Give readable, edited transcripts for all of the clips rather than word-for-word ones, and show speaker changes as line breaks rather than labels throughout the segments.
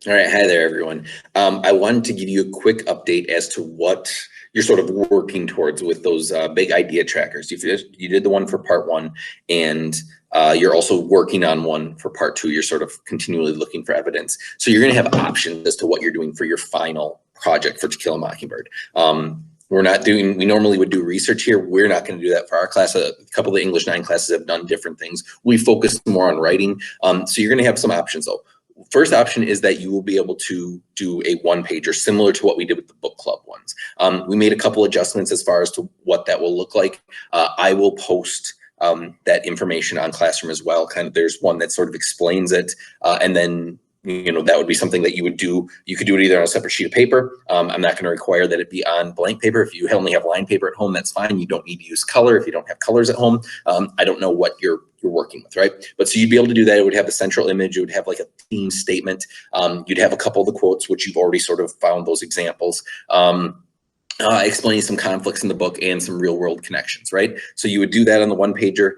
All right, hi there, everyone. I wanted to give you a quick update as to what you're sort of working towards with those big idea trackers. You did the one for part one, and you're also working on one for part two. You're sort of continually looking for evidence. So you're going to have options as to what you're doing for your final project for To Kill a Mockingbird. We normally would do research here. We're not going to do that for our class. A couple of the English 9 classes have done different things. We focus more on writing. So you're going to have some options though. First option is that you will be able to do a one-pager similar to what we did with the book club ones. We made a couple adjustments as far as to what that will look like. I will post that information on Classroom as well. There's one that sort of explains it, and then that would be something that you would do. You could do it either on a separate sheet of paper. I'm not going to require that it be on blank paper. If you only have line paper at home, that's fine. You don't need to use color if you don't have colors at home. I don't know what you're working with, right? But so you'd be able to do that. It would have the central image. It would have like a theme statement. You'd have a couple of the quotes, which you've already sort of found those examples. Explaining some conflicts in the book and some real world connections, right? So you would do that on the one pager,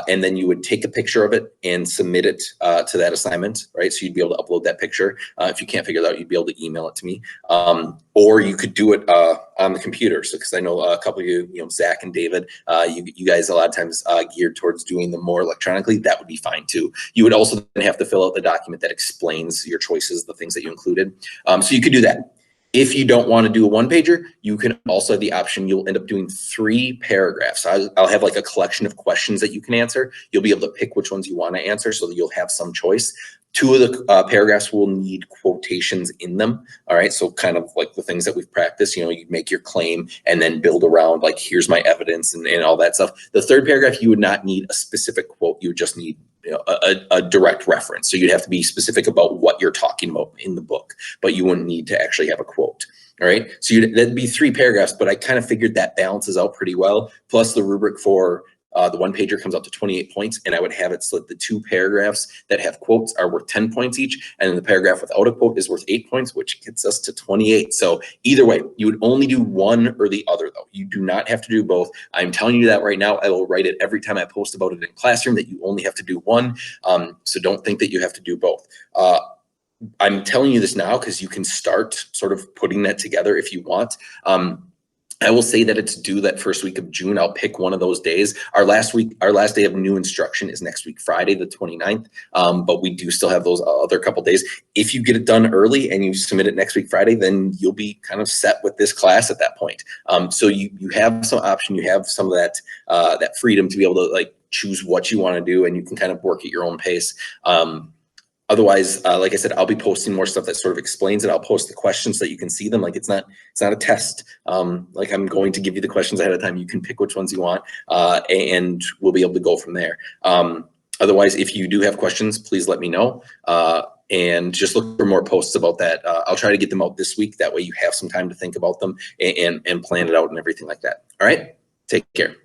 and then you would take a picture of it and submit it to that assignment, right? So you'd be able to upload that picture. If you can't figure it out, you'd be able to email it to me. Or you could do it on the computer. So, because I know a couple of you, Zach and David, you guys a lot of times geared towards doing them more electronically. That would be fine too. You would also then have to fill out the document that explains your choices, the things that you included. So you could do that. If you don't want to do a one-pager, you can also have the option. You'll end up doing 3 paragraphs. I'll have like a collection of questions that you can answer. You'll be able to pick which ones you want to answer so that you'll have some choice. 2 of the paragraphs will need quotations in them. All right, so kind of like the things that we've practiced, you make your claim and then build around like, here's my evidence and all that stuff. The 3rd paragraph, you would not need a specific quote. You would just need a direct reference. So you'd have to be specific about what you're talking about in the book, but you wouldn't need to actually have a quote. All right, so that'd be 3 paragraphs, but I kind of figured that balances out pretty well. Plus the rubric for the one pager comes out to 28 points, and I would have it so that the 2 paragraphs that have quotes are worth 10 points each, and then the paragraph without a quote is worth 8 points, which gets us to 28. So either way, you would only do one or the other though. You do not have to do both. I'm telling you that right now. I will write it every time I post about it in Classroom that you only have to do one. So don't think that you have to do both. I'm telling you this now because you can start sort of putting that together if you want. I will say that it's due that first week of June. I'll pick one of those days. Our last day of new instruction is next week, Friday, the 29th. But we do still have those other couple days. If you get it done early and you submit it next week, Friday, then you'll be kind of set with this class at that point. So you have some option, you have some of that freedom to be able to like choose what you want to do, and you can kind of work at your own pace. Otherwise, like I said, I'll be posting more stuff that sort of explains it. I'll post the questions so that you can see them. Like it's not a test. Like I'm going to give you the questions ahead of time. You can pick which ones you want, and we'll be able to go from there. Otherwise, if you do have questions, please let me know. And just look for more posts about that. I'll try to get them out this week. That way you have some time to think about them and plan it out and everything like that. All right, take care.